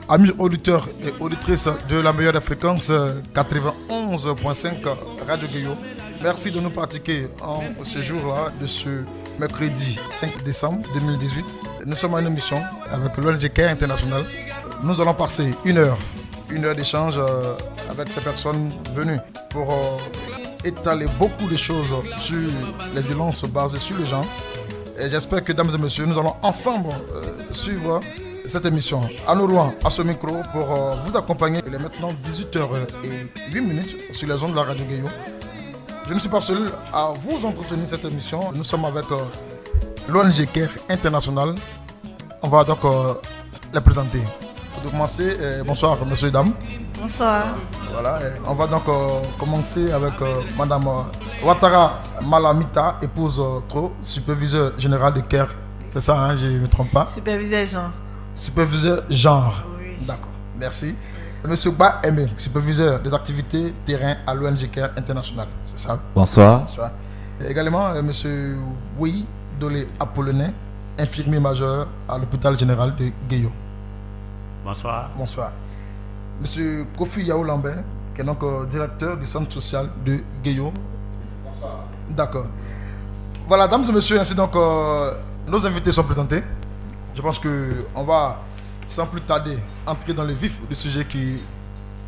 Amis auditeurs et auditrices de la meilleure des fréquences 91.5 Radio Guéo, merci de nous pratiquer en ce jour-là de ce mercredi 5 décembre 2018. Nous sommes à une émission avec l'ONG CARE International. Nous allons passer une heure d'échange avec ces personnes venues pour étaler beaucoup de choses sur les violences basées sur le genre. Et j'espère que, dames et messieurs, nous allons ensemble suivre cette émission. À nos loin, à ce micro, pour vous accompagner. Il est maintenant 18h08 sur les ondes de la Radio Guéo. Je ne suis pas seul à vous entretenir cette émission. Nous sommes avec l'ONG CARE International. On va donc les présenter. Pour commencer, bonsoir, messieurs et dames. Bonsoir. Voilà, on va donc commencer avec Madame Ouattara Malamita, épouse Tro, superviseur général de CARE. C'est ça, hein, je ne me trompe pas. Superviseur genre. Superviseur genre. Oui. D'accord, merci. Monsieur Ba Aimé, superviseur des activités terrain à l'ONG CARE International. C'est ça. Bonsoir. Bonsoir. Et également, monsieur Oui Dolé Apollonais, infirmier majeur à l'hôpital général de Guéo. Bonsoir. Bonsoir. Monsieur Kofi Yao Lambert, qui est donc directeur du centre social de Guéo. Bonsoir. D'accord. Voilà, dames et messieurs, ainsi donc nos invités sont présentés. Je pense qu'on va, sans plus tarder, entrer dans le vif du sujet qui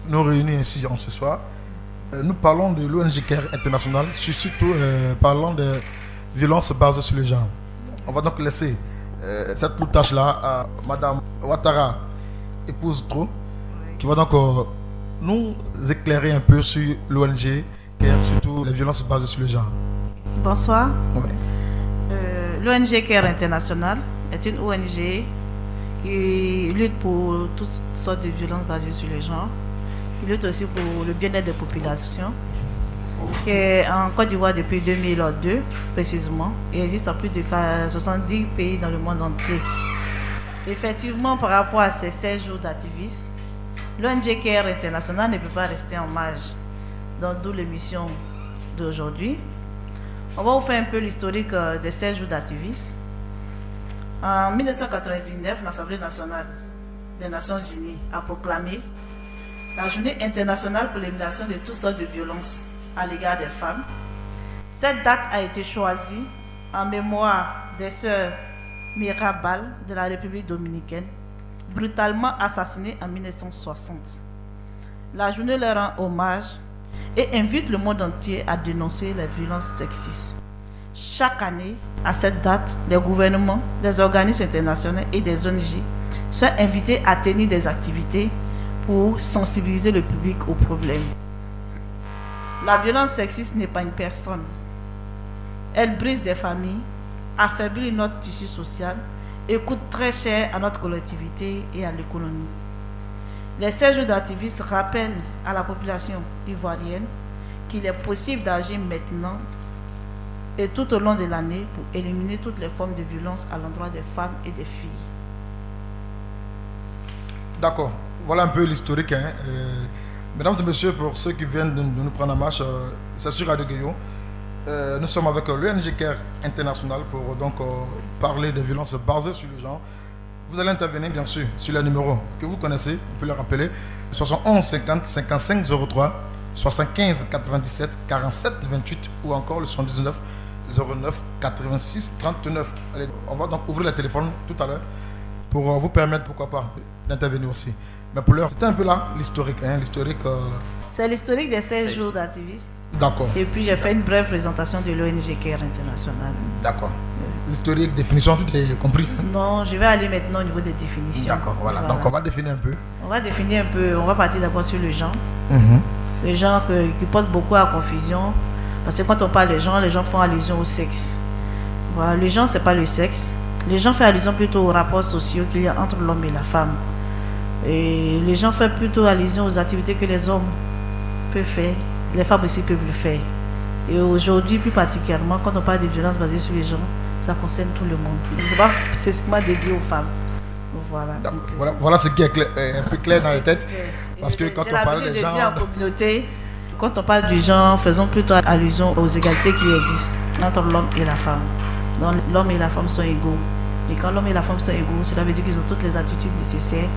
nous réunit ici ce soir. Nous parlons de l'ONG CARE International, surtout parlant des violences basées sur le genre. On va donc laisser cette tâche-là à Madame Ouattara, épouse Tro, qui va donc nous éclairer un peu sur l'ONG CARE, surtout les violences basées sur le genre. Bonsoir. Ouais. L'ONG CARE International est une ONG qui lutte pour toutes sortes de violences basées sur le genre, qui lutte aussi pour le bien-être des populations, qui est en Côte d'Ivoire depuis 2002 précisément, et existe en plus de 70 pays dans le monde entier. Effectivement, par rapport à ces 16 jours d'activisme, l'ONG CARE International ne peut pas rester en marge, donc d'où l'émission d'aujourd'hui. On va vous faire un peu l'historique des 16 jours d'activisme. En 1999, l'Assemblée nationale des Nations Unies a proclamé la journée internationale pour l'élimination de toutes sortes de violences à l'égard des femmes. Cette date a été choisie en mémoire des sœurs Mirabal de la République dominicaine, brutalement assassinées en 1960. La journée leur rend hommage et invite le monde entier à dénoncer les violences sexistes. Chaque année, à cette date, les gouvernements, les organismes internationaux et des ONG sont invités à tenir des activités pour sensibiliser le public aux problèmes. La violence sexiste n'est pas une personne. Elle brise des familles, affaiblit notre tissu social et coûte très cher à notre collectivité et à l'économie. Les 16 jours d'activisme rappellent à la population ivoirienne qu'il est possible d'agir maintenant et tout au long de l'année pour éliminer toutes les formes de violence à l'endroit des femmes et des filles. D'accord, voilà un peu l'historique. Hein. Mesdames et messieurs, pour ceux qui viennent de nous prendre en marche, c'est sur Radio Guéo. Nous sommes avec l'ONG CARE International pour donc parler des violences basées sur le genre. Vous allez intervenir bien sûr sur les numéros que vous connaissez, vous pouvez les rappeler, 71 50 55 03, 75 97 47 28 ou encore le 79 09 86 39. Allez, on va donc ouvrir le téléphone tout à l'heure pour vous permettre, pourquoi pas, d'intervenir aussi. Mais pour l'heure, c'était un peu là l'historique. Hein, l'historique C'est l'historique des 16 jours d'activisme. D'accord. Et puis j'ai fait une brève présentation de l'ONG CARE International. D'accord. L'historique, définition, tout est compris. Non, je vais aller maintenant au niveau des définitions. D'accord, voilà. Donc on va définir un peu. On va définir un peu, on va partir d'abord sur le genre. Mhm. Le genre qui porte beaucoup à confusion. Parce que quand on parle de genre, les gens font allusion au sexe. Voilà, le genre, c'est pas le sexe. Les gens font allusion plutôt aux rapports sociaux qu'il y a entre l'homme et la femme. Et les gens font plutôt allusion aux activités que les hommes peuvent faire, les femmes aussi peuvent le faire. Et aujourd'hui, plus particulièrement, quand on parle de violences basées sur les genres, ça concerne tout le monde. Ce n'est pas spécifiquement dédié aux femmes. Voilà. Voilà ce qui est un peu clair dans les têtes. Parce que quand on parle des genres. En communauté, quand on parle du genre, faisons plutôt allusion aux égalités qui existent entre l'homme et la femme. Donc l'homme et la femme sont égaux Et quand l'homme et la femme sont égaux, cela veut dire qu'ils ont toutes les attitudes nécessaires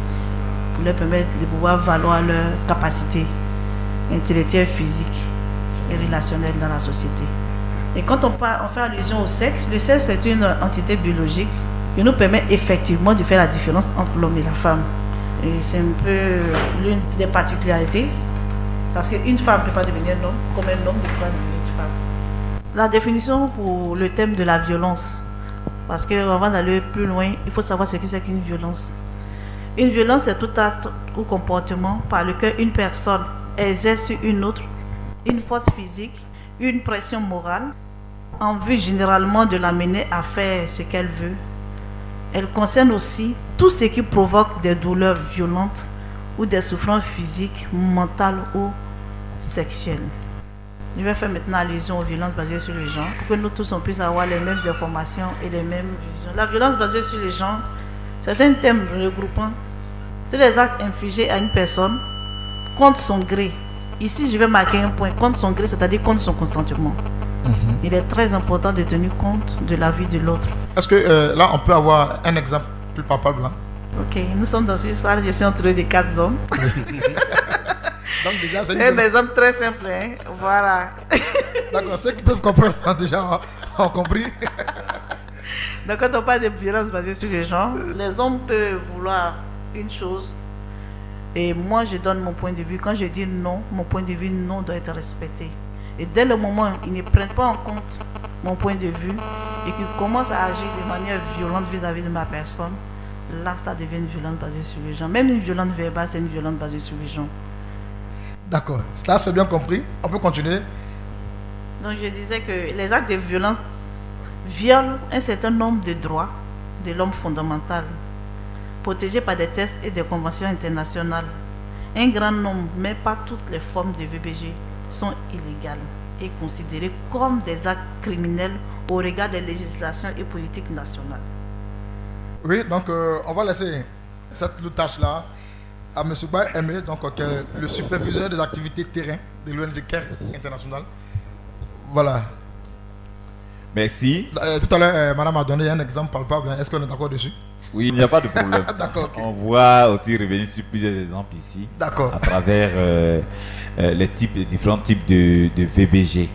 pour leur permettre de pouvoir valoir leurs capacités intellectuelles, physiques et relationnelles dans la société. Et quand on fait allusion au sexe, le sexe est une entité biologique qui nous permet effectivement de faire la différence entre l'homme et la femme. Et c'est un peu l'une des particularités, parce qu'une femme ne peut pas devenir un homme, comme un homme ne peut pas devenir une femme. La définition pour le thème de la violence, parce qu'avant d'aller plus loin, il faut savoir ce que c'est qu'une violence. Une violence, c'est tout acte ou comportement par lequel une personne exerce sur une autre une force physique, une pression morale, en vue généralement de l'amener à faire ce qu'elle veut. Elle concerne aussi tout ce qui provoque des douleurs violentes ou des souffrances physiques, mentales ou sexuelles. Je vais faire maintenant allusion aux violences basées sur le genre pour que nous tous on puisse avoir les mêmes informations et les mêmes visions. La violence basée sur le genre, c'est un thème regroupant tous les actes infligés à une personne contre son gré. Ici, je vais marquer un point, contre son gré, c'est-à-dire contre son consentement. Il est très important de tenir compte de la vie de l'autre. Est-ce que là, on peut avoir un exemple plus palpable là? Ok, nous sommes dans une salle, je suis entouré de 4 hommes. Donc déjà, c'est un exemple très simple, hein? Voilà. D'accord, ceux qui peuvent comprendre déjà ont compris. Donc quand on parle de violence basée sur les gens, les hommes peuvent vouloir une chose et moi je donne mon point de vue. Quand je dis non, mon point de vue non doit être respecté. Et dès le moment où ils ne prennent pas en compte mon point de vue et qu'ils commencent à agir de manière violente vis-à-vis de ma personne, là ça devient une violence basée sur les gens. Même une violence verbale, c'est une violence basée sur les gens. D'accord, là c'est bien compris. On peut continuer. Donc je disais que les actes de violence violent un certain nombre de droits de l'homme fondamental, protégés par des textes et des conventions internationales. Un grand nombre, mais pas toutes les formes de VBG, sont illégales et considérées comme des actes criminels au regard des législations et politiques nationales. Oui, donc on va laisser cette tâche-là à M. Baye Aimé, donc le superviseur des activités terrain de l'ONG CARE International. Voilà. Merci. Tout à l'heure, madame a donné un exemple palpable. Est-ce qu'on est d'accord dessus? Oui, il n'y a pas de problème. D'accord. Okay. On va aussi revenir sur plusieurs exemples ici. D'accord. À travers les différents types de VBG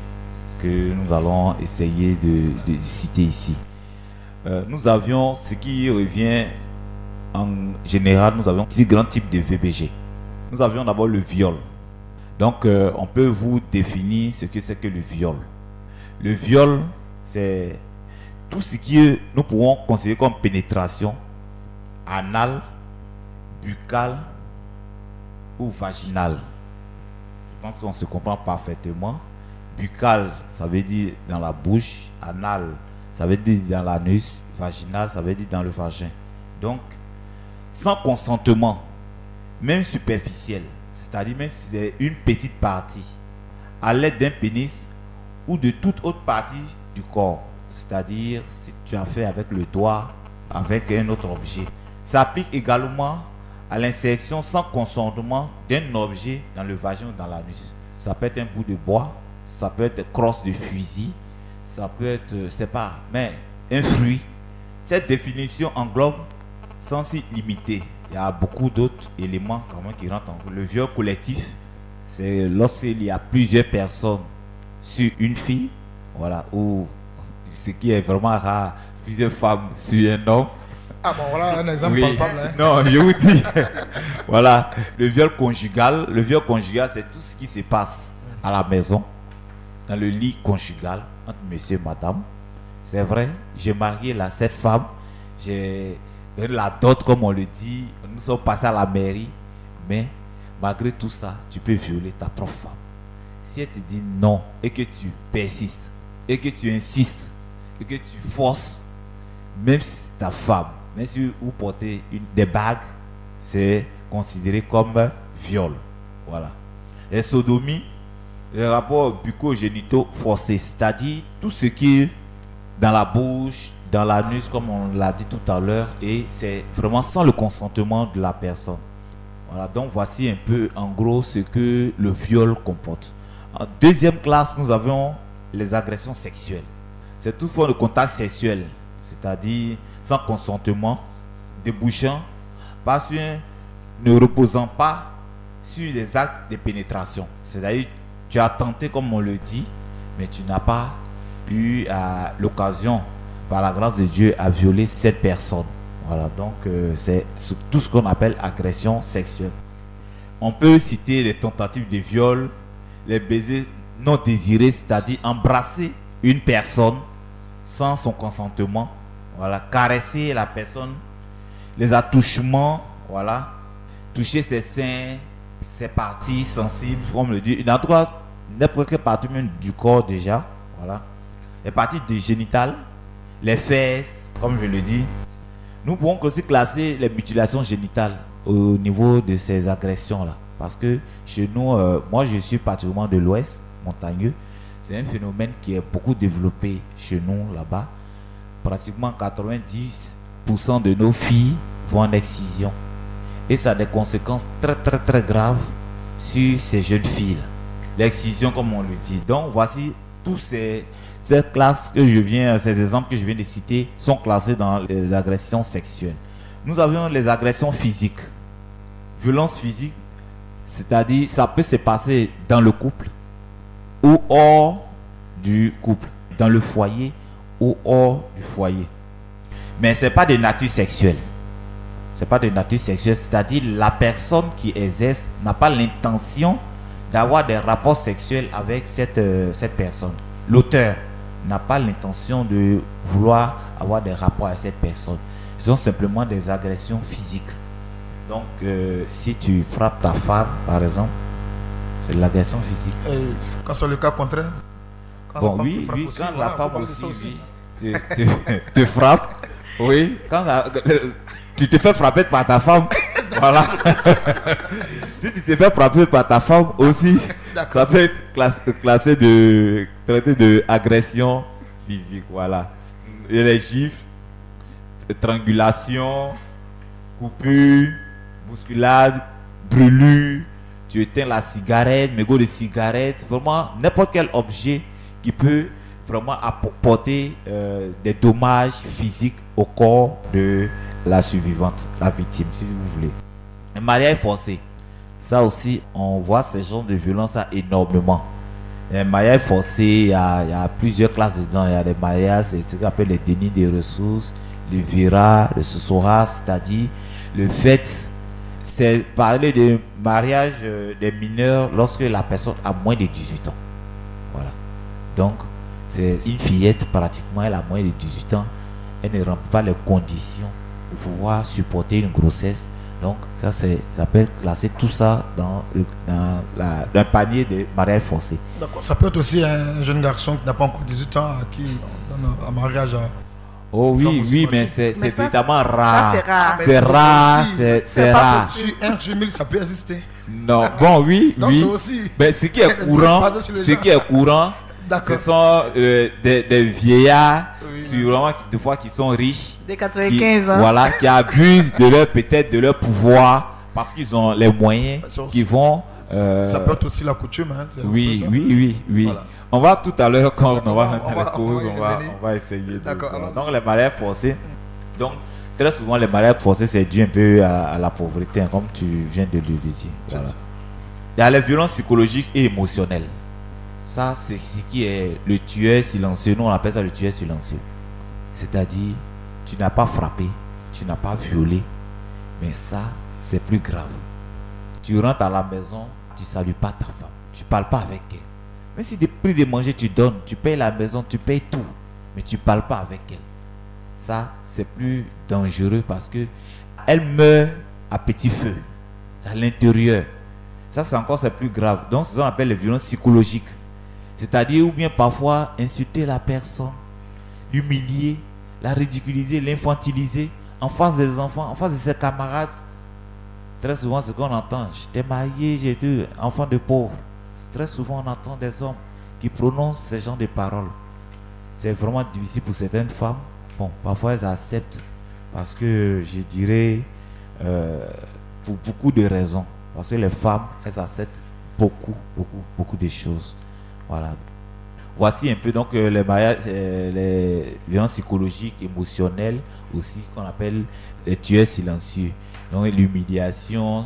que nous allons essayer de citer ici. Nous avions ce qui revient en général, nous avions 6 grands types de VBG. Nous avions d'abord le viol. Donc, on peut vous définir ce que c'est que le viol. Le viol, c'est tout ce que nous pouvons considérer comme pénétration anale, buccale ou vaginale. Je pense qu'on se comprend parfaitement. Buccale, ça veut dire dans la bouche. Anal, ça veut dire dans l'anus. Vaginal, ça veut dire dans le vagin. Donc, sans consentement, même superficiel, c'est-à-dire même si c'est une petite partie, à l'aide d'un pénis ou de toute autre partie du corps, c'est-à-dire si tu as fait avec le doigt, avec un autre objet. Ça applique également à l'insertion sans consentement d'un objet dans le vagin ou dans l'anus. Ça peut être un bout de bois, ça peut être crosse de fusil, ça peut être, c'est pas, mais un fruit. Cette définition englobe sans s'y limiter. Il y a beaucoup d'autres éléments quand même qui rentrent en jeu. Le viol collectif, c'est lorsqu'il y a plusieurs personnes sur une fille, voilà, ou ce qui est vraiment rare, plusieurs femmes sur un homme. Ah bon, voilà un exemple palpable. Hein. Non, je vous dis, voilà, le viol conjugal. Le viol conjugal, c'est tout ce qui se passe à la maison, dans le lit conjugal, entre monsieur et madame. C'est vrai, j'ai marié cette femme, j'ai la dot, comme on le dit, nous sommes passés à la mairie, mais malgré tout ça, tu peux violer ta propre femme. Si elle te dit non et que tu persistes, et que tu insistes, et que tu forces, même si c'est ta femme, même si vous portez des bagues, c'est considéré comme viol. Voilà. Les sodomies, les rapports bucco-génitaux forcés, c'est-à-dire tout ce qui est dans la bouche, dans l'anus, comme on l'a dit tout à l'heure, et c'est vraiment sans le consentement de la personne. Voilà, donc voici un peu en gros ce que le viol comporte. En deuxième classe, nous avons les agressions sexuelles. C'est toute forme de contact sexuel. c'est-à-dire sans consentement, débouchant, ne reposant pas sur les actes de pénétration. C'est-à-dire tu as tenté, comme on le dit, mais tu n'as pas eu l'occasion, par la grâce de Dieu, à violer cette personne. Voilà, donc c'est tout ce qu'on appelle agression sexuelle. On peut citer les tentatives de viol, les baisers non désirés, c'est-à-dire embrasser une personne sans son consentement, voilà, caresser la personne, les attouchements, voilà, toucher ses seins, ses parties sensibles, comme le dit, en tout cas, n'importe quelle partie même du corps déjà, voilà, les parties génitales, les fesses, comme je le dis. Nous pouvons aussi classer les mutilations génitales au niveau de ces agressions-là. Parce que chez nous, moi je suis particulièrement de l'Ouest, montagneux. C'est un phénomène qui est beaucoup développé chez nous là-bas. Pratiquement 90% de nos filles vont en excision. Et ça a des conséquences très très très graves sur ces jeunes filles-là. L'excision, comme on le dit. Donc voici tous ces classes que je viens, ces exemples que je viens de citer sont classés dans les agressions sexuelles. Nous avions les agressions physiques. Violence physique, c'est-à-dire ça peut se passer dans le couple ou hors du couple, dans le foyer ou hors du foyer. Mais ce n'est pas de nature sexuelle. C'est pas de nature sexuelle, c'est-à-dire la personne qui exerce n'a pas l'intention d'avoir des rapports sexuels avec cette personne. L'auteur n'a pas l'intention de vouloir avoir des rapports avec cette personne. Ce sont simplement des agressions physiques. Donc, si tu frappes ta femme, par exemple, c'est de l'agression physique. Et quand c'est le cas contraire, quand oui, quand la femme aussi, te frappe, oui, quand tu te fais frapper par ta femme, voilà. Si tu te fais frapper par ta femme aussi, ça peut être traité de agression physique, voilà. Et les gifles, étrangulation, coupure, bousculade, brûlure, tu éteins la cigarette, mégot de cigarette, vraiment n'importe quel objet qui peut vraiment apporter des dommages physiques au corps de la survivante, la victime, si vous voulez. Le mariage forcé, ça aussi, on voit ce genre de violence énormément. Le mariage forcé, il y a plusieurs classes dedans. Il y a des mariages, c'est ce qu'on appelle les dénis des ressources, le vira, le soussoura, c'est-à-dire le fait, c'est parler de mariage des mineurs lorsque la personne a moins de 18 ans. Voilà. Donc, c'est une fillette pratiquement, elle a moins de 18 ans, elle ne remplit pas les conditions pour pouvoir supporter une grossesse. Donc, ça peut classer tout ça dans un panier de mariage forcé. D'accord. Ça peut être aussi un jeune garçon qui n'a pas encore 18 ans à qui on donne un mariage à... Oh oui, mais c'est évidemment rare. Ça, c'est rare. C'est rare, c'est rare. Sur 1 sur 1000, ça peut exister. Non, bon, oui, donc oui. c'est aussi... Mais ce qui est courant, ce sont des vieillards, qui sont riches, des 95 ans, voilà, qui abusent peut-être de leur pouvoir parce qu'ils ont les moyens, qui vont. Ça peut être aussi la coutume. Hein, oui. Voilà. On va tout à l'heure quand on va mettre les causes, on va essayer. D'accord. Donc les mariages forcés. Donc très souvent les mariages forcés c'est dû un peu à la pauvreté, hein, comme tu viens de le dire. Voilà. Il y a les violences psychologiques et émotionnelles. Ça, c'est ce qui est le tueur silencieux. Nous, on appelle ça le tueur silencieux. C'est-à-dire, tu n'as pas frappé, tu n'as pas violé, mais ça, c'est plus grave. Tu rentres à la maison, tu ne salues pas ta femme, tu ne parles pas avec elle. Même si des prix de manger, tu donnes, tu payes la maison, tu payes tout, mais tu ne parles pas avec elle. Ça, c'est plus dangereux parce que elle meurt à petit feu, à l'intérieur. Ça, c'est plus grave. Donc, c'est ce qu'on appelle les violences psychologiques. C'est-à-dire, ou bien parfois, insulter la personne, l'humilier, la ridiculiser, l'infantiliser en face des enfants, en face de ses camarades. Très souvent, ce qu'on entend, j'étais marié, j'ai 2 enfants de pauvres. Très souvent, on entend des hommes qui prononcent ce genre de paroles. C'est vraiment difficile pour certaines femmes. Bon, parfois, elles acceptent parce que, je dirais, pour beaucoup de raisons. Parce que les femmes, elles acceptent beaucoup de choses. Voilà. voici un peu donc les mariages, les violences psychologiques, émotionnelles aussi, qu'on appelle les tueurs silencieux. Donc l'humiliation,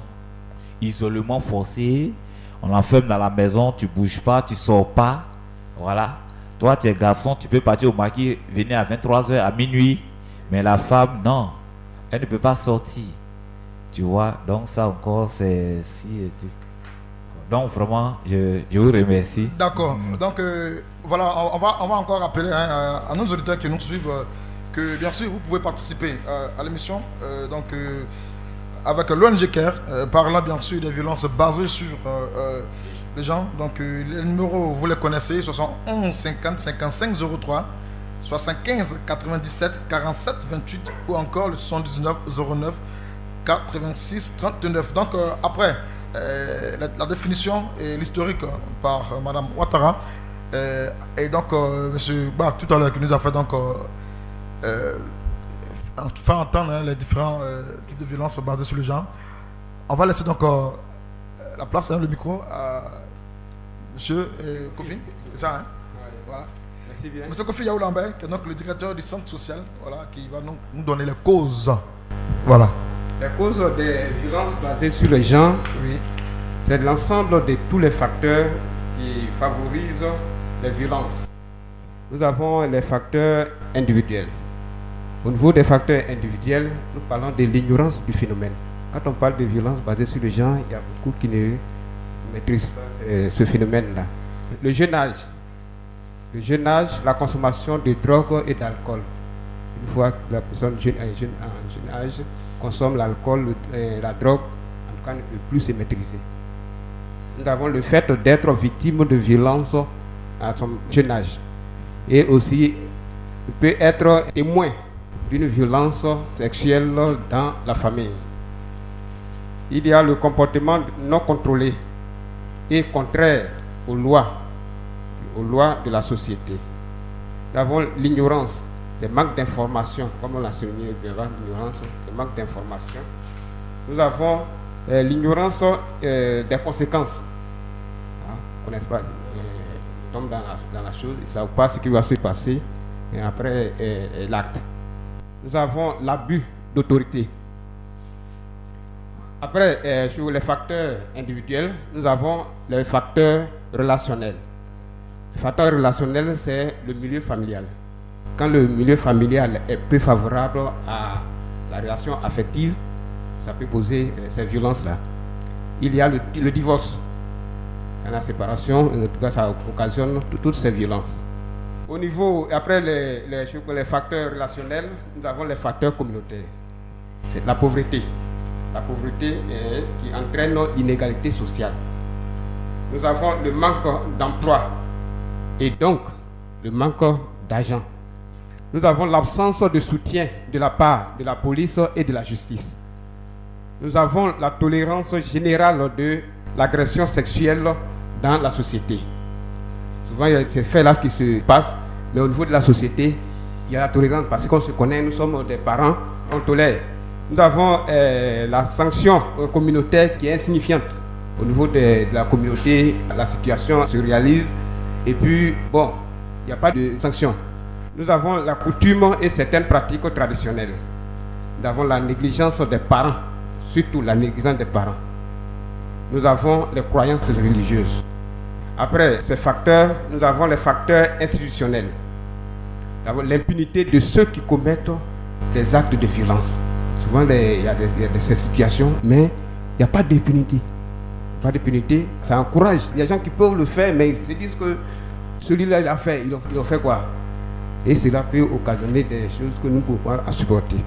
isolement forcé, on l'enferme dans la maison, tu bouges pas, tu sors pas, voilà. Toi, tu es garçon, tu peux partir au marquis, venir à 23h, à minuit, mais la femme, non, elle ne peut pas sortir, tu vois. Donc ça encore, c'est si. Donc vraiment, je vous remercie. D'accord. Donc voilà, on va encore rappeler à nos auditeurs qui nous suivent que bien sûr vous pouvez participer à l'émission avec l'ONG CARE, parlant bien sûr des violences basées sur les gens. Donc les numéros vous les connaissez, 71 50 55 03, 75 97 47 28 ou encore le 79 09 86 39. Donc après la définition et l'historique par Madame Ouattara et donc Monsieur tout à l'heure qui nous a fait donc faire entendre les différents types de violences basées sur le genre. On va laisser donc la place, le micro à Monsieur Kofi, c'est ça, hein? Voilà. Merci bien. Monsieur Kofi Yaou Lambert, qui est donc le directeur du centre social, voilà, qui va nous donner les causes. Voilà. Les causes des violences basées sur le genre, Oui. c'est l'ensemble de tous les facteurs qui favorisent les violences. Nous avons les facteurs individuels. Au niveau des facteurs individuels, nous parlons de l'ignorance du phénomène. Quand on parle de violence basée sur le genre, il y a beaucoup qui ne maîtrisent pas ce phénomène-là. Le jeune âge, la consommation de drogue et d'alcool. Une fois que la personne en jeune âge consomme l'alcool, la drogue, en tout cas ne peut plus se maîtriser. Nous avons le fait d'être victime de violence à son jeune âge. Et aussi, il peut être témoin d'une violence sexuelle dans la famille. Il y a le comportement non contrôlé et contraire aux lois de la société. Nous avons l'ignorance, le manque d'information, comme on l'a souligné devant l'ignorance, le manque d'information. Nous avons l'ignorance des conséquences. On ne connaît pas, on tombe dans la chose, ils ne savent pas ce qui va se passer et après l'acte. Nous avons l'abus d'autorité. Après, sur les facteurs individuels, nous avons les facteurs relationnels. Le facteur relationnel, c'est le milieu familial. Quand le milieu familial est peu favorable à la relation affective, ça peut poser ces violences-là. Il y a le divorce. Dans la séparation, en tout cas, ça occasionne toutes ces violences. Au niveau, après les facteurs relationnels, nous avons les facteurs communautaires. C'est la pauvreté. La pauvreté qui entraîne l'inégalité sociale. Nous avons le manque d'emploi et donc le manque d'argent. Nous avons l'absence de soutien de la part de la police et de la justice. Nous avons la tolérance générale de l'agression sexuelle dans la société. Souvent, il y a ces faits-là qui se passent, mais au niveau de la société, il y a la tolérance parce qu'on se connaît, nous sommes des parents, on tolère. Nous avons la sanction communautaire qui est insignifiante. Au niveau de la communauté, la situation se réalise et puis, bon, il n'y a pas de sanction. Nous avons la coutume et certaines pratiques traditionnelles. Nous avons la négligence des parents, surtout la négligence des parents. Nous avons les croyances religieuses. Après ces facteurs, nous avons les facteurs institutionnels. Nous avons l'impunité de ceux qui commettent des actes de violence. Souvent, il y a ces situations, mais il n'y a pas d'impunité. Pas d'impunité, ça encourage. Il y a des gens qui peuvent le faire, mais ils se disent que celui-là, il a fait, il a fait quoi? Et cela peut occasionner des choses que nous ne pouvons pas supporter.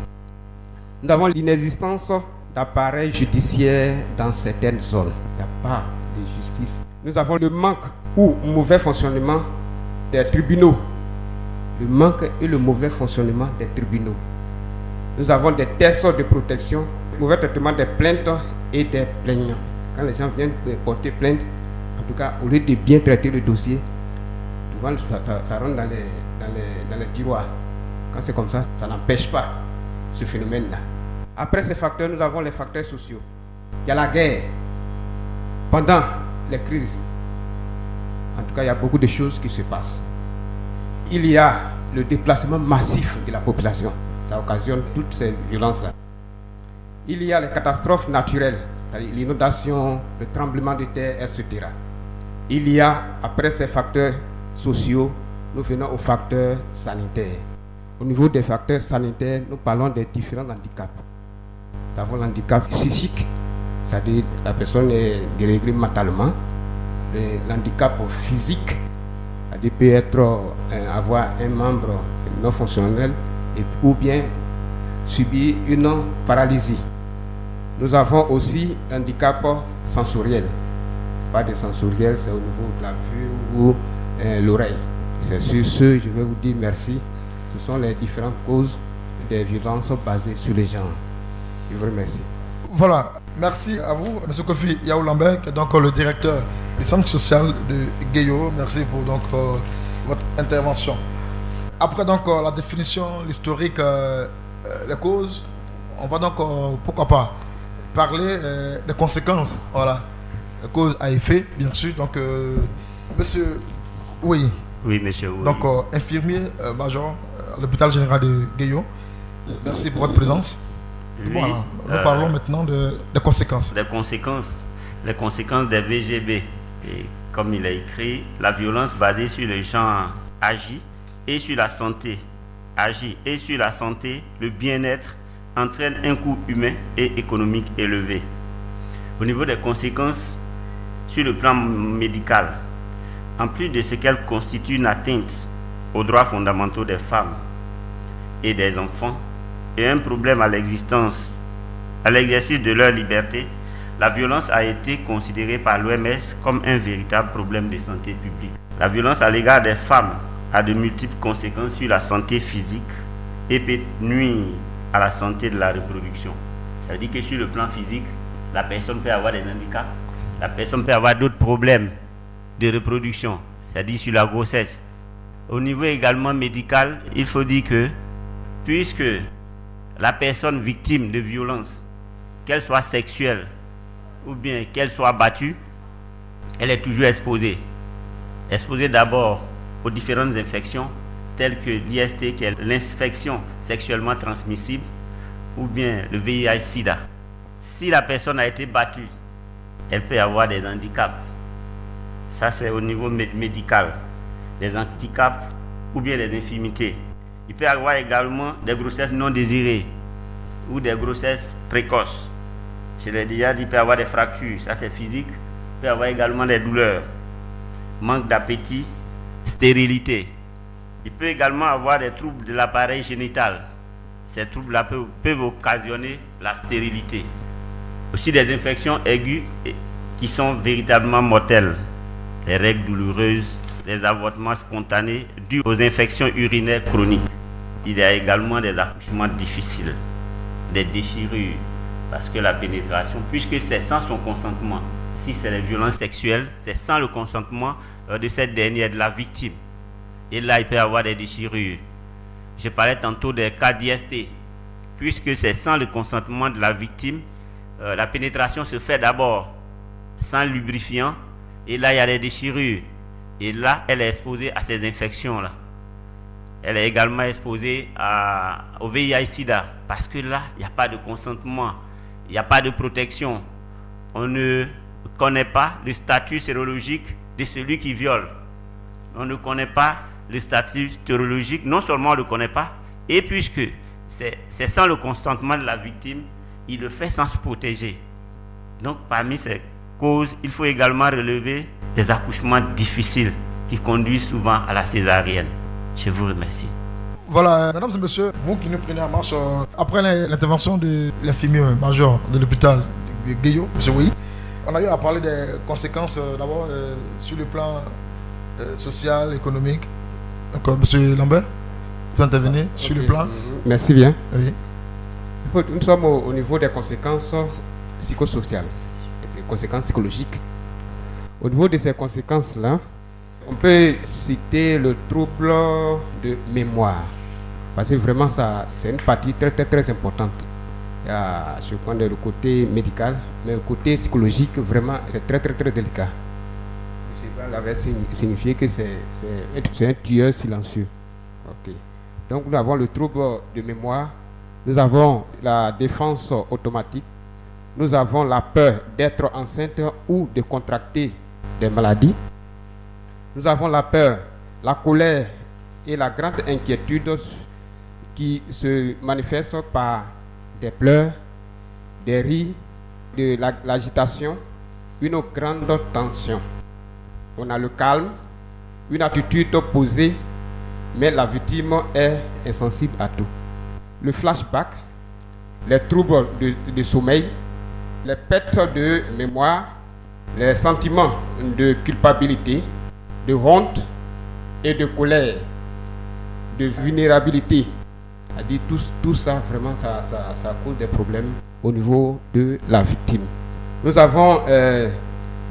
Nous avons l'inexistence d'appareils judiciaires dans certaines zones. Il n'y a pas de justice. Nous avons le manque ou mauvais fonctionnement des tribunaux. Le manque et le mauvais fonctionnement des tribunaux. Nous avons des tests de protection, mauvais traitement des plaintes et des plaignants. Quand les gens viennent porter plainte, en tout cas, au lieu de bien traiter le dossier, souvent ça rentre dans les tiroirs. Quand c'est comme ça, ça n'empêche pas ce phénomène-là. Après ces facteurs, nous avons les facteurs sociaux. Il y a la guerre. Pendant les crises, en tout cas, il y a beaucoup de choses qui se passent. il y a le déplacement massif de la population. Ça occasionne toutes ces violences-là. Il y a les catastrophes naturelles, c'est-à-dire l'inondation, le tremblement de terre, etc. Il y a, après ces facteurs sociaux, nous venons aux facteurs sanitaires. Au niveau des facteurs sanitaires, nous parlons des différents handicaps. Nous avons l'handicap psychique, c'est-à-dire la personne est déréglée mentalement. L'handicap physique, c'est-à-dire peut être avoir un membre non fonctionnel ou bien subir une paralysie. Nous avons aussi l'handicap sensoriel. Pas de sensoriel, c'est au niveau de la vue ou l'oreille. C'est sur ce, je vais vous dire merci. Ce sont les différentes causes des violences basées sur les genres. Je vous remercie. Voilà, merci à vous, M. Kofi Yaou Lambert, qui est donc le directeur du centre social de Guéyo. Merci pour donc, votre intervention. Après donc la définition, l'historique, les causes, on va donc, pourquoi pas, parler des conséquences. Voilà, les causes à effet, bien sûr. Donc, monsieur, oui. Oui, monsieur. Oui. Donc, infirmier major à l'hôpital général de Guéyo. Merci pour votre présence. Oui, Voilà, nous parlons maintenant des conséquences. Les conséquences des VGB. Et comme il est écrit, la violence basée sur le genre agit et sur la santé. Agit et sur la santé, le bien-être entraîne un coût humain et économique élevé. Au niveau des conséquences sur le plan médical, en plus de ce qu'elle constitue une atteinte aux droits fondamentaux des femmes et des enfants, et un problème à l'existence, à l'exercice de leur liberté, la violence a été considérée par l'OMS comme un véritable problème de santé publique. La violence à l'égard des femmes a de multiples conséquences sur la santé physique et peut nuire à la santé de la reproduction. Ça veut dire que sur le plan physique, la personne peut avoir des handicaps, la personne peut avoir d'autres problèmes de reproduction, c'est-à-dire sur la grossesse. Au niveau également médical, il faut dire que puisque la personne victime de violence, qu'elle soit sexuelle ou bien qu'elle soit battue, elle est toujours exposée. Exposée d'abord aux différentes infections telles que l'IST, qui est l'infection sexuellement transmissible, ou bien le VIH-Sida. Si la personne a été battue, elle peut avoir des handicaps. Ça, c'est au niveau médical. Des handicaps ou bien des infirmités. Il peut y avoir également des grossesses non désirées ou des grossesses précoces. Je l'ai déjà dit, il peut y avoir des fractures, ça c'est physique. Il peut y avoir également des douleurs, manque d'appétit, stérilité. Il peut également avoir des troubles de l'appareil génital. Ces troubles-là peuvent occasionner la stérilité. Aussi des infections aiguës qui sont véritablement mortelles. Les règles douloureuses, les avortements spontanés dus aux infections urinaires chroniques. Il y a également des accouchements difficiles, des déchirures, parce que la pénétration, puisque c'est sans son consentement, si c'est les violences sexuelles, c'est sans le consentement de cette dernière, de la victime. Et là, il peut y avoir des déchirures. Je parlais tantôt des cas d'IST, puisque c'est sans le consentement de la victime, la pénétration se fait d'abord sans lubrifiant, et là, il y a des déchirures. Et là, elle est exposée à ces infections-là. Elle est également exposée au VIH-Sida, parce que là, il n'y a pas de consentement, il n'y a pas de protection. On ne connaît pas le statut sérologique de celui qui viole. On ne connaît pas le statut sérologique, non seulement on ne le connaît pas, et puisque c'est sans le consentement de la victime, il le fait sans se protéger. Donc, parmi ces causes, il faut également relever des accouchements difficiles qui conduisent souvent à la césarienne. Je vous remercie. Voilà, mesdames et messieurs, vous qui nous prenez en marche, après l'intervention de l'infirmier major de l'hôpital de Guéyo, M. Oui, on a eu à parler des conséquences d'abord sur le plan social, économique. Donc, M. Lambert, vous intervenez sur le plan. Merci bien. Oui. Nous sommes au niveau des conséquences psychosociales, des conséquences psychologiques. Au niveau de ces conséquences-là, on peut citer le trouble de mémoire. Parce que vraiment, c'est une partie très, très, très importante. Je prends le côté médical, mais le côté psychologique, vraiment, c'est très, très, très délicat. Je avait signifié que c'est un tueur silencieux. Donc nous avons le trouble de mémoire, nous avons la défense automatique, nous avons la peur d'être enceinte ou de contracter des maladies, nous avons la peur, la colère et la grande inquiétude qui se manifestent par des pleurs, des rires, de l'agitation, une grande tension. On a le calme, une attitude posée, mais la victime est insensible à tout. Le flashback, les troubles de sommeil, les pertes de mémoire, les sentiments de culpabilité, de honte et de colère, de vulnérabilité. C'est-à-dire tout ça, vraiment, ça cause des problèmes au niveau de la victime. Nous avons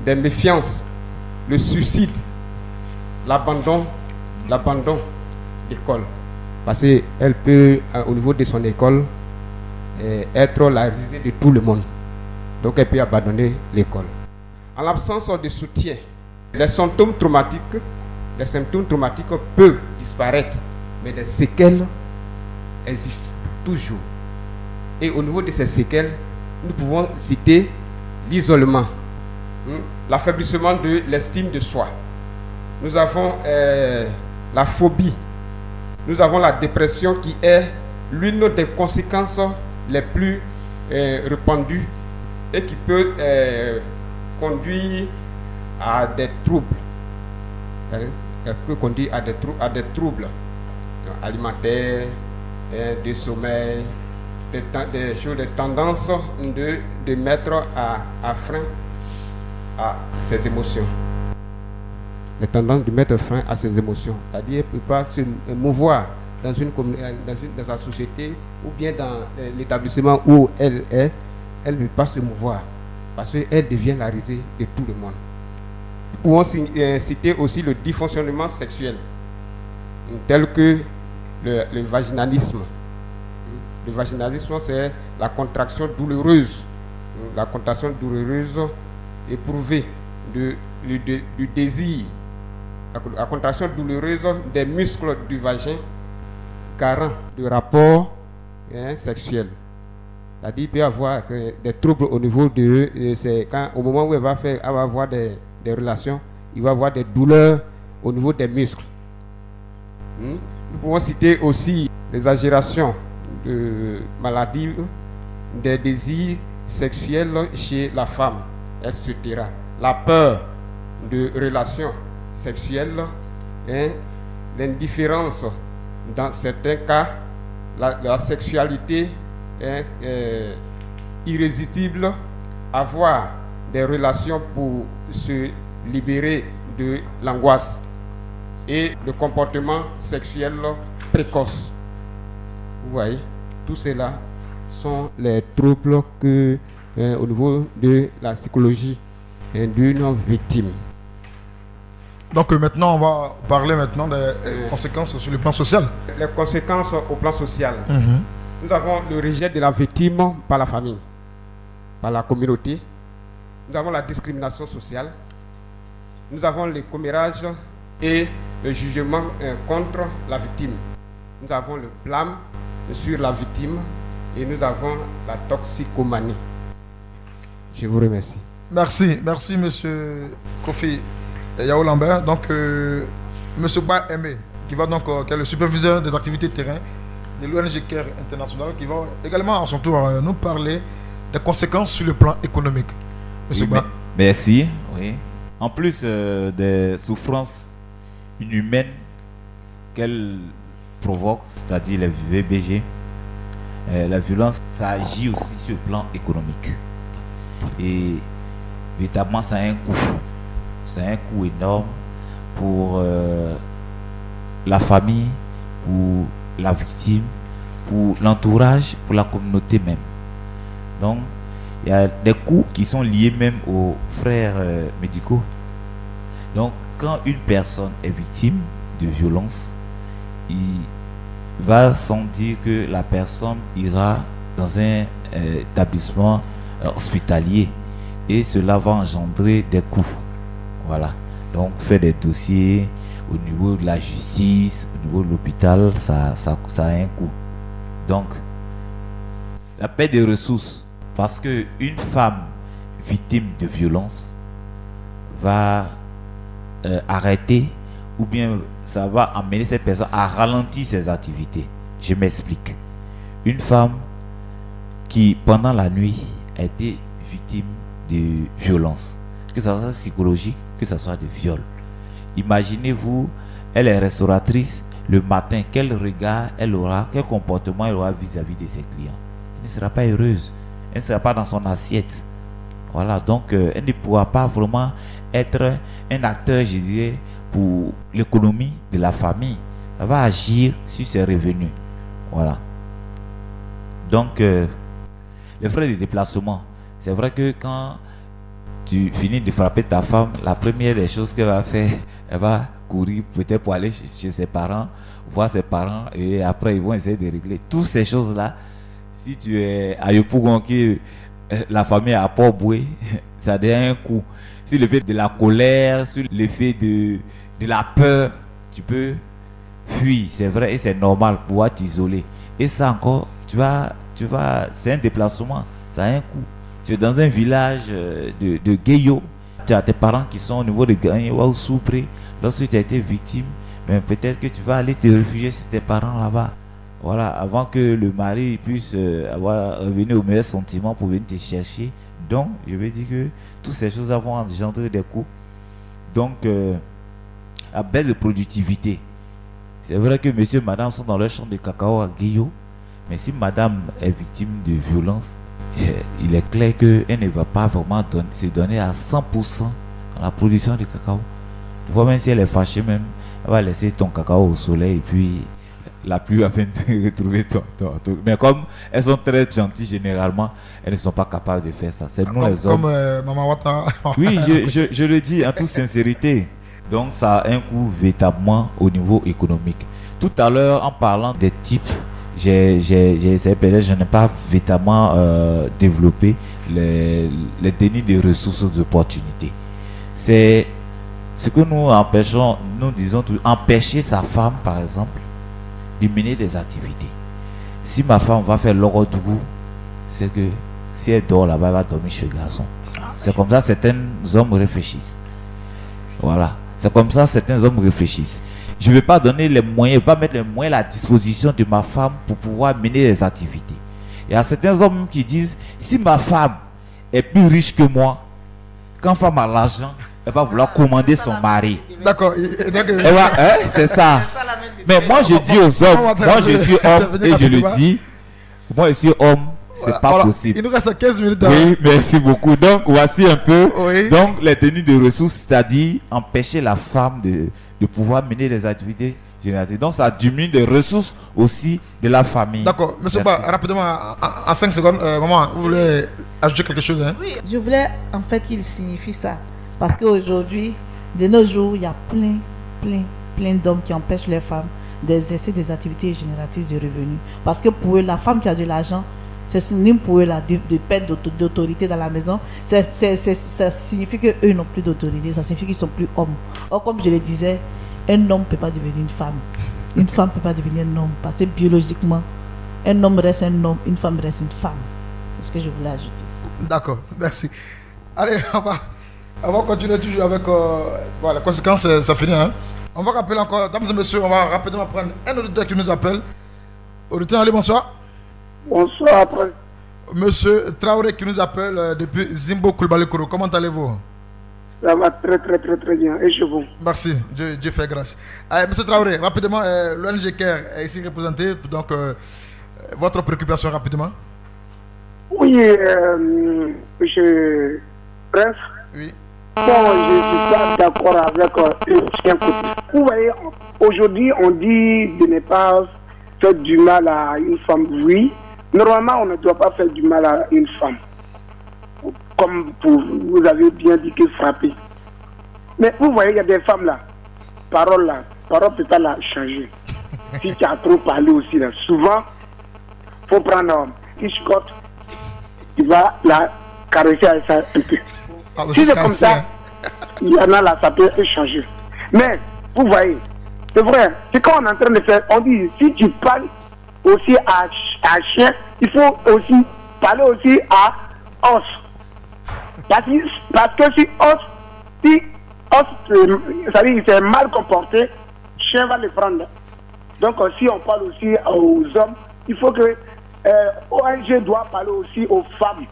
des méfiances, le suicide, l'abandon d'école. Parce qu'elle peut, au niveau de son école, être la risée de tout le monde. Donc elle peut abandonner l'école. En l'absence de soutien, les symptômes traumatiques peuvent disparaître, mais les séquelles existent toujours. Et au niveau de ces séquelles, nous pouvons citer l'isolement, l'affaiblissement de l'estime de soi. Nous avons la phobie. Nous avons la dépression qui est l'une des conséquences les plus répandues et qui peut conduire à des troubles. Elle peut conduire à des troubles alimentaires, de sommeil, des tendances de mettre à frein à ses émotions. Les tendances de mettre fin à ses émotions. C'est-à-dire qu'elle ne peut pas se mouvoir dans la société ou bien dans l'établissement où elle est, elle ne peut pas se mouvoir parce qu'elle devient la risée de tout le monde. Nous pouvons citer aussi le dysfonctionnement sexuel, tel que le vaginalisme. Le vaginalisme, c'est la contraction douloureuse éprouvée du désir. La contraction douloureuse des muscles du vagin carents de rapport sexuel. C'est-à-dire qu'il peut y avoir des troubles au niveau au moment où elle va avoir des relations, il va avoir des douleurs au niveau des muscles. Nous pouvons citer aussi l'exagération de maladies, des désirs sexuels chez la femme, etc. La peur de relations sexuelle, l'indifférence dans certains cas, la sexualité irrésistible, avoir des relations pour se libérer de l'angoisse et le comportement sexuel précoce. Vous voyez, tout cela sont les troubles au niveau de la psychologie d'une victime. Donc maintenant, on va parler maintenant des conséquences sur le plan social. Les conséquences au plan social. Nous avons le rejet de la victime par la famille, par la communauté. Nous avons la discrimination sociale. Nous avons le commérage et le jugement contre la victime. Nous avons le blâme sur la victime et nous avons la toxicomanie. Je vous remercie. Merci monsieur Kofi Yao Lambert. Donc monsieur Ba Aimé, qui est le superviseur des activités de terrain de l'ONG CARE International, qui va également à son tour nous parler des conséquences sur le plan économique. Monsieur Ba. Merci. Oui. En plus des souffrances inhumaines qu'elle provoque, c'est-à-dire les VBG, la violence, ça agit aussi sur le plan économique. Et véritablement, ça a un coût. C'est un coût énorme pour la famille, pour la victime, pour l'entourage, pour la communauté même. Donc, il y a des coûts qui sont liés même aux frères médicaux. Donc, quand une personne est victime de violence, il va sans dire que la personne ira dans un établissement hospitalier et cela va engendrer des coûts. Voilà. Donc, faire des dossiers au niveau de la justice, au niveau de l'hôpital, ça a un coût. Donc, la perte de ressources, parce qu'une femme victime de violence va arrêter, ou bien ça va amener cette personne à ralentir ses activités. Je m'explique. Une femme qui, pendant la nuit, a été victime de violence, que ce soit psychologique, que ce soit de viol. Imaginez-vous, elle est restauratrice, le matin, quel regard elle aura, quel comportement elle aura vis-à-vis de ses clients. Elle ne sera pas heureuse, elle ne sera pas dans son assiette. Voilà, donc elle ne pourra pas vraiment être un acteur, je dirais, pour l'économie de la famille. Ça va agir sur ses revenus. Voilà. Donc, les frais de déplacement, c'est vrai que quand tu finis de frapper ta femme, la première des choses qu'elle va faire, elle va courir peut-être pour aller chez ses parents, voir ses parents, et après ils vont essayer de régler toutes ces choses-là. Si tu es à Yopougon, la famille à Port-Boué, ça a un coup. Sur l'effet de la colère, sur l'effet de la peur, tu peux fuir, c'est vrai, et c'est normal, pouvoir t'isoler. Et ça encore, tu vas, c'est un déplacement, ça a un coût. Tu es dans un village de Guéyo, tu as tes parents qui sont au niveau de Guéyo ou Soupré. Lorsque tu as été victime, mais peut-être que tu vas aller te réfugier chez tes parents là-bas. Voilà, avant que le mari puisse revenir au meilleur sentiment pour venir te chercher. Donc, je veux dire que toutes ces choses vont engendrer des coûts. Donc, à baisse de productivité. C'est vrai que monsieur et madame sont dans leur champ de cacao à Guéyo, mais si madame est victime de violence, il est clair qu'elle ne va pas vraiment se donner à 100% dans la production de cacao. Tu vois, même si elle est fâchée, même, elle va laisser ton cacao au soleil et puis la pluie va venir retrouver ton. Mais comme elles sont très gentilles généralement, elles ne sont pas capables de faire ça. C'est nous les hommes. Comme Maman Ouattara. Oui, je le dis en toute sincérité. Donc ça a un coût véritablement au niveau économique. Tout à l'heure, en parlant des types, j'ai essayé, peut-être je n'ai pas véritablement développé les dénis de ressources d'opportunité. C'est ce que nous empêchons, nous disons, empêcher sa femme, par exemple, de mener des activités. Si ma femme va faire l'orodougou, c'est que si elle dort là-bas, elle va dormir chez le garçon. C'est comme ça certains hommes réfléchissent. Voilà. C'est comme ça certains hommes réfléchissent. Je ne vais pas donner les moyens, je ne vais pas mettre les moyens à la disposition de ma femme pour pouvoir mener des activités. Il y a certains hommes qui disent, si ma femme est plus riche que moi, quand femme a l'argent, elle va vouloir commander son mari. D'accord. C'est ça. Mais moi je dis aux hommes, moi je suis homme et je le dis, moi je suis homme, c'est pas voilà, possible. Il nous reste 15 minutes. Oui, merci beaucoup. Donc voici un peu Oui. donc les tenues de ressources, c'est-à-dire empêcher la femme de pouvoir mener des activités génératives. Donc ça diminue les ressources aussi de la famille. D'accord. Monsieur Ba, rapidement, en 5 secondes, maman, vous voulez ajouter quelque chose, hein? Oui, je voulais en fait qu'il signifie ça. Parce qu'aujourd'hui, de nos jours, il y a plein d'hommes qui empêchent les femmes d'exercer des activités génératives de revenus. Parce que pour eux, la femme qui a de l'argent, c'est synonyme pour eux de perte d'autorité dans la maison. Ça signifie qu'eux n'ont plus d'autorité, ça signifie qu'ils ne sont plus hommes. Or, comme je le disais, un homme ne peut pas devenir une femme. Une femme ne peut pas devenir un homme. Parce que biologiquement, un homme reste un homme, une femme reste une femme. C'est ce que je voulais ajouter. D'accord, merci. Allez, on va continuer toujours avec voilà, les conséquences, ça finit. Hein? On va rappeler encore, dames et messieurs, on va rapidement prendre un auditeur qui nous appelle. Auditeur, allez, bonsoir. Bonsoir. Monsieur Traoré qui nous appelle depuis Zimbo Koulibaly-Kourou. Comment allez-vous? Ça va très bien. Et chez vous? Merci, Dieu fait grâce. Monsieur Traoré, rapidement, l'ONG CARE est ici représenté. Donc, votre préoccupation rapidement? Oui, monsieur Prince. Oui. Bon, je ne suis pas d'accord avec un côté. Vous voyez, aujourd'hui, on dit de ne pas faire du mal à une femme. Oui, normalement, on ne doit pas faire du mal à une femme. Comme vous avez bien dit que frapper. Mais vous voyez, il y a des femmes là, parole ne peut pas la changer. Si tu as trop parlé aussi là, souvent, il faut prendre une chicotte, tu vas la caresser avec ça un peu. Si c'est comme ça, il y en a là, ça peut changer. Mais Vous voyez, c'est vrai. C'est quand on est en train de faire, on dit, si tu parles aussi à chien, il faut aussi parler aussi à os. Parce que si os, c'est-à-dire il s'est mal comporté, chien va le prendre. Donc si on parle aussi aux hommes, il faut que ONG doit parler aussi aux femmes.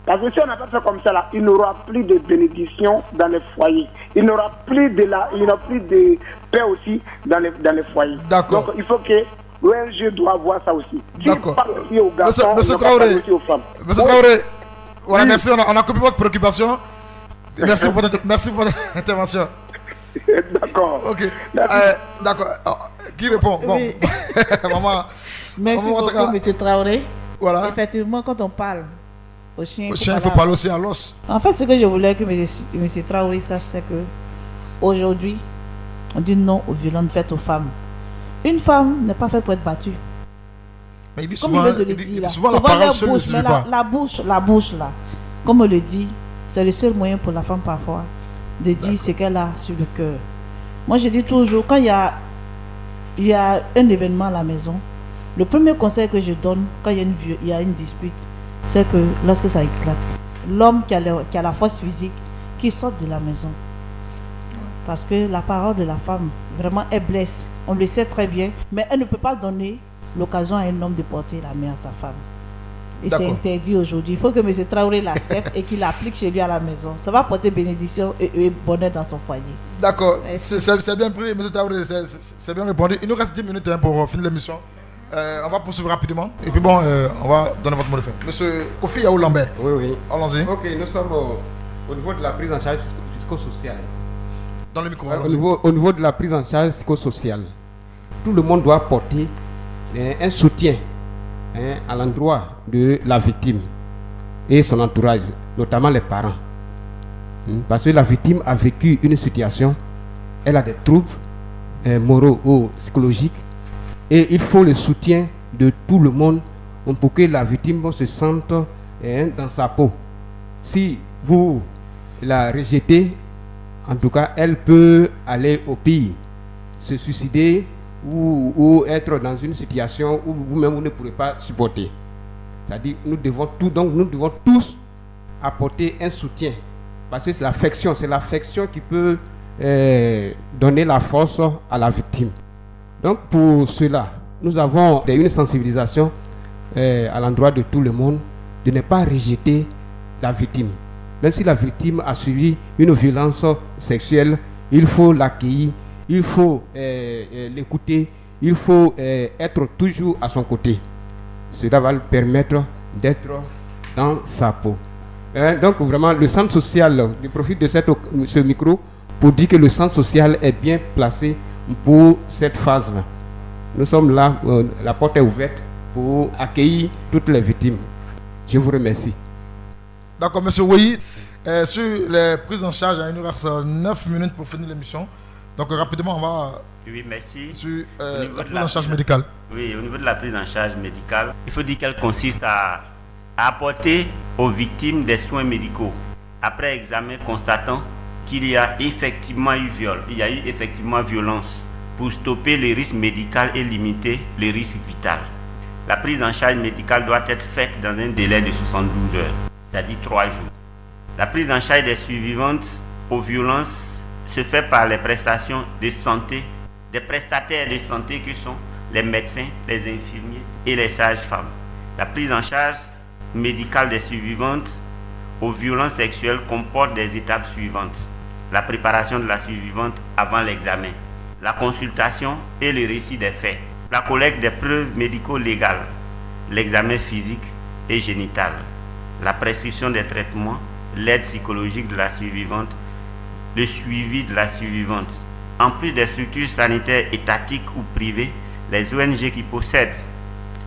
Parce que si on n'a pas fait comme ça, là, il n'y aura plus de bénédiction dans les foyers. Il n'y aura plus de paix aussi dans les foyers. D'accord. Donc il faut que l'ONG doit voir ça aussi. D'accord. Parle aussi aux garçons, Monsieur on doit parler Traoré, aussi aux femmes. Monsieur Traoré, voilà, merci, on a compris votre préoccupation. Merci pour votre intervention. D'accord. Ok. D'accord. Qui répond? Bon. Oui. Maman. Merci Maman, beaucoup, M. Traoré. Voilà. Effectivement, quand on parle au chien, Au chien, il faut parler aussi à l'os. En fait, ce que je voulais que M. Traoré sache, c'est que aujourd'hui, on dit non aux violences faites aux femmes. Une femme n'est pas faite pour être battue. Mais il dit Comme souvent, il le dit là. souvent la parole seule ne suffit mais pas. la bouche là, comme on le dit, c'est le seul moyen pour la femme parfois de dire ce qu'elle a sur le cœur. Moi, je dis toujours, quand il y a un événement à la maison, le premier conseil que je donne quand il y a une dispute, c'est que lorsque ça éclate, l'homme qui a la force physique, qui sorte de la maison. Parce que la parole de la femme, vraiment, elle blesse. On le sait très bien, mais elle ne peut pas donner l'occasion à un homme de porter la main à sa femme. Et c'est interdit aujourd'hui. Il faut que M. Traoré l'accepte et qu'il l'applique chez lui à la maison. Ça va porter bénédiction et bonheur dans son foyer. D'accord, c'est bien pris, M. Traoré, c'est bien répondu. Il nous reste 10 minutes pour finir l'émission. On va poursuivre rapidement. Et puis bon, on va donner votre mot de fin. Monsieur Kofi Yao Lambert. Oui. Allons-y. Ok, nous sommes au niveau de la prise en charge psychosociale. Dans le micro. Au niveau de la prise en charge psychosociale, tout le monde doit apporter un soutien à l'endroit de la victime et son entourage, notamment les parents. Parce que la victime a vécu une situation, elle a des troubles moraux ou psychologiques, et il faut le soutien de tout le monde pour que la victime se sente dans sa peau. Si vous la rejetez, en tout cas, elle peut aller au pire, se suicider ou être dans une situation où vous-même vous ne pourrez pas supporter. C'est-à-dire, nous devons tous apporter un soutien. Parce que c'est l'affection qui peut donner la force à la victime. Donc pour cela, nous avons une sensibilisation à l'endroit de tout le monde de ne pas rejeter la victime. Même si la victime a subi une violence sexuelle, il faut l'accueillir, il faut l'écouter, il faut être toujours à son côté. Cela va lui permettre d'être dans sa peau. Donc vraiment, le centre social, je profite de ce micro pour dire que le centre social est bien placé pour cette phase-là. Nous sommes là, la porte est ouverte pour accueillir toutes les victimes. Je vous remercie. D'accord, monsieur Ouyi. Sur les prises en charge, il nous reste 9 minutes pour finir l'émission. Donc rapidement, on va... Oui, merci. Sur la prise en charge médicale. Oui, au niveau de la prise en charge médicale, il faut dire qu'elle consiste à apporter aux victimes des soins médicaux après examen constatant qu'il y a effectivement eu viol, il y a eu effectivement violence, pour stopper les risques médicaux et limiter les risques vitaux. La prise en charge médicale doit être faite dans un délai de 72 heures, c'est-à-dire 3 jours. La prise en charge des survivantes aux violences se fait par les prestations de santé, des prestataires de santé que sont les médecins, les infirmiers et les sages-femmes. La prise en charge médicale des survivantes aux violences sexuelles comporte des étapes suivantes. La préparation de la survivante avant l'examen, la consultation et le récit des faits, la collecte des preuves médico-légales, l'examen physique et génital, la prescription des traitements, l'aide psychologique de la survivante, le suivi de la survivante. En plus des structures sanitaires étatiques ou privées, les ONG qui possèdent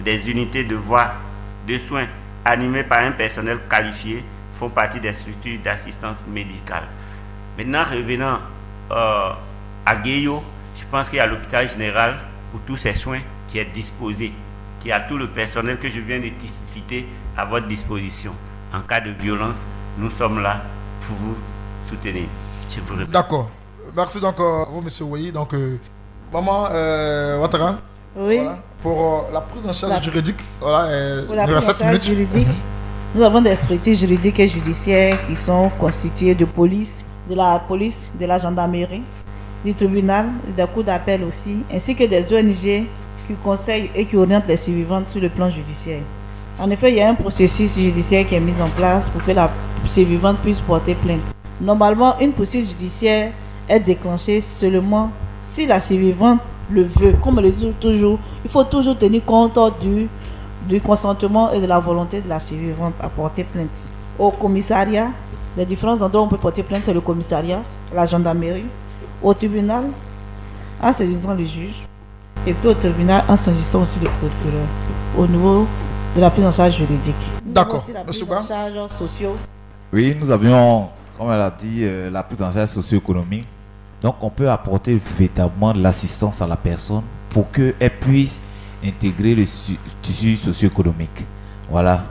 des unités de voies de soins animées par un personnel qualifié font partie des structures d'assistance médicale. Maintenant, revenant à Guéyo, je pense qu'il y a l'hôpital général pour tous ces soins qui est disposé, qui a tout le personnel que je viens de citer à votre disposition. En cas de violence, nous sommes là pour vous soutenir. Je vous remercie. D'accord. Merci donc à vous, monsieur Ouayi. Donc, maman Ouattara, Oui. voilà, pour la prise en charge juridique, voilà, Pour la il prise reste en 7 charge minutes. juridique, nous avons des structures juridiques et judiciaires qui sont constituées de police, de la gendarmerie, du tribunal, des cours d'appel aussi, ainsi que des ONG qui conseillent et qui orientent les survivantes sur le plan judiciaire. En effet, il y a un processus judiciaire qui est mis en place pour que la survivante puisse porter plainte. Normalement, une poursuite judiciaire est déclenchée seulement si la survivante le veut. Comme je le dis toujours, il faut toujours tenir compte du consentement et de la volonté de la survivante à porter plainte. Au commissariat, les différents endroits où on peut porter plainte, c'est le commissariat, la gendarmerie, au tribunal, en saisissant le juge, et puis au tribunal en saisissant aussi le procureur, au niveau de la prise en charge juridique. Nous D'accord. avons aussi la Monsieur prise en Ba. charge sociaux. Oui, nous avions, comme elle a dit, la prise en charge socio-économique. Donc, on peut apporter véritablement de l'assistance à la personne pour qu'elle puisse intégrer le tissu socio-économique. Voilà.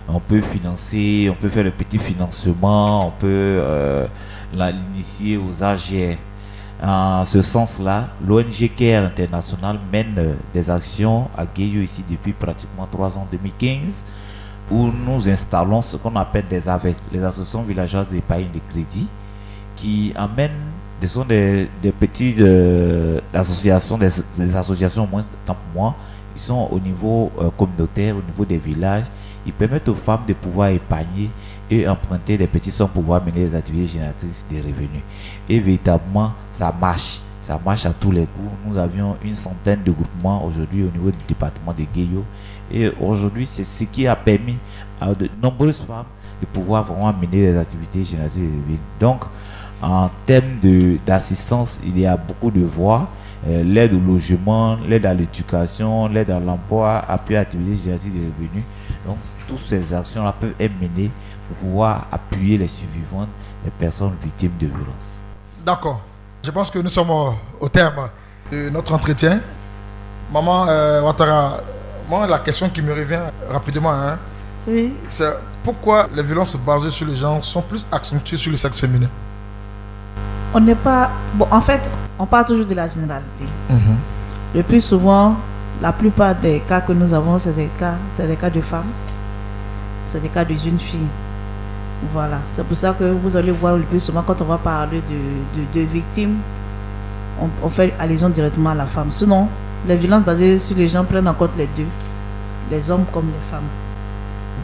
On peut financer, on peut faire le petit financement, on peut l'initier aux AGR. En ce sens-là, l'ONG CARE International mène des actions à Guéyo ici depuis pratiquement 3 ans, 2015, où nous installons ce qu'on appelle des AVEC, les associations villageoises d'épargne de crédit, qui amènent des petites associations, des associations au moins, tant pour moi, ils sont au niveau communautaire, au niveau des villages. Ils permettent aux femmes de pouvoir épargner et emprunter des petits sommes pour pouvoir mener des activités génératrices de revenus. Et véritablement, ça marche à tous les coups. Nous avions une centaine de groupements aujourd'hui au niveau du département de Guéyo. Et aujourd'hui, c'est ce qui a permis à de nombreuses femmes de pouvoir vraiment mener des activités génératrices de revenus. Donc, en termes d'assistance, il y a beaucoup de voies. L'aide au logement, l'aide à l'éducation, l'aide à l'emploi, appui à l'activité génératrice de revenus. Donc, toutes ces actions-là peuvent être menées pour pouvoir appuyer les survivantes, les personnes victimes de violences. D'accord. Je pense que nous sommes au terme de notre entretien. Maman Ouattara, moi, la question qui me revient rapidement, Oui. c'est pourquoi les violences basées sur les genres sont plus accentuées sur le sexe féminin? On n'est pas... Bon, en fait, on parle toujours de la généralité. Le plus souvent, la plupart des cas que nous avons, c'est des cas de femmes. C'est des cas de jeunes filles. Voilà. C'est pour ça que vous allez voir le plus souvent, quand on va parler de victimes, on fait allusion directement à la femme. Sinon, les violences basées sur les gens prennent en compte les deux. Les hommes comme les femmes.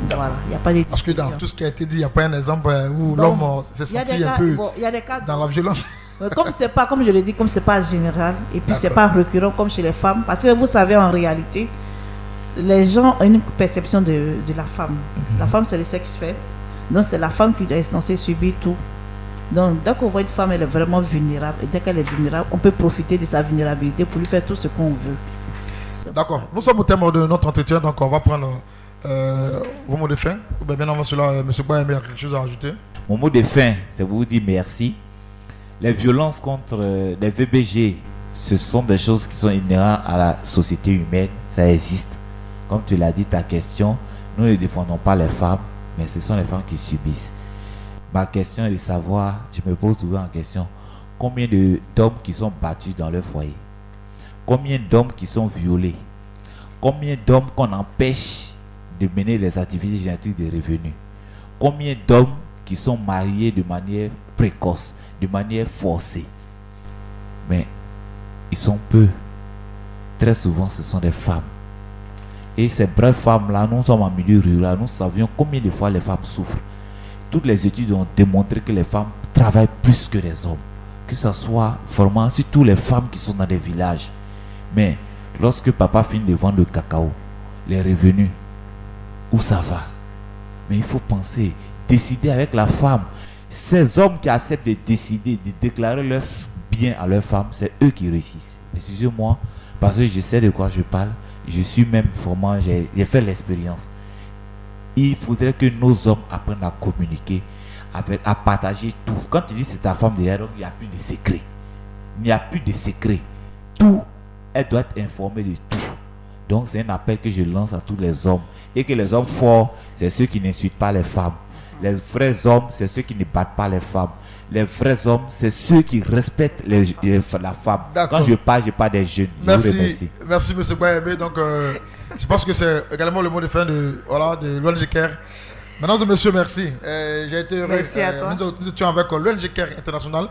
Voilà. Il n'y a pas de Parce que dans tout ce qui a été dit, il n'y a pas un exemple où Bon, l'homme s'est il y a senti des un cas- peu bon, il y a des cas dans la violence. Comme c'est pas, comme je l'ai dit, comme c'est pas général et puis c'est D'accord. pas récurrent comme chez les femmes, parce que vous savez en réalité, les gens ont une perception de la femme. La femme c'est le sexe faible, donc c'est la femme qui est censée subir tout. Donc dès qu'on voit une femme, elle est vraiment vulnérable et dès qu'elle est vulnérable, on peut profiter de sa vulnérabilité pour lui faire tout ce qu'on veut. C'est pour D'accord. ça. Nous sommes au terme de notre entretien, donc on va prendre vos mots de fin. Ou bien avant cela, M. Boyemé a quelque chose à ajouter? Mon mot de fin, c'est vous dire merci. Les violences contre les VBG, ce sont des choses qui sont inhérentes à la société humaine. Ça existe. Comme tu l'as dit, ta question, nous ne défendons pas les femmes, mais ce sont les femmes qui subissent. Ma question est de savoir, je me pose toujours en question, combien d'hommes qui sont battus dans leur foyer? Combien d'hommes qui sont violés? Combien d'hommes qu'on empêche de mener les activités génétiques de revenus? Combien d'hommes qui sont mariés de manière précoce, de manière forcée? Mais ils sont peu. Très souvent, ce sont des femmes. Et ces brèves femmes-là, nous sommes en milieu rural, nous savions combien de fois les femmes souffrent. Toutes les études ont démontré que les femmes travaillent plus que les hommes. Que ce soit vraiment, surtout les femmes qui sont dans des villages. Mais lorsque papa finit de vendre le cacao, les revenus, où ça va? Mais il faut penser, décider avec la femme. Ces hommes qui acceptent de décider, de déclarer leur bien à leur femme, c'est eux qui réussissent. Excusez-moi, parce que je sais de quoi je parle. Je suis même formant, j'ai fait l'expérience. Il faudrait que nos hommes apprennent à communiquer, à partager tout. Quand tu dis c'est ta femme derrière, il n'y a plus de secret. Il n'y a plus de secret. Tout, elle doit être informée de tout. Donc c'est un appel que je lance à tous les hommes. Et que les hommes forts, c'est ceux qui n'insultent pas les femmes. Les vrais hommes, c'est ceux qui ne battent pas les femmes. Les vrais hommes, c'est ceux qui respectent la femme. D'accord. Quand je parle des jeunes. Je vous Merci, remercie. merci M. Boyemé. Donc, je pense que c'est également le mot de fin de l'ONG CARE. Mesdames et messieurs, merci. J'ai été heureux. Merci à toi. Nous étions avec l'ONG CARE International.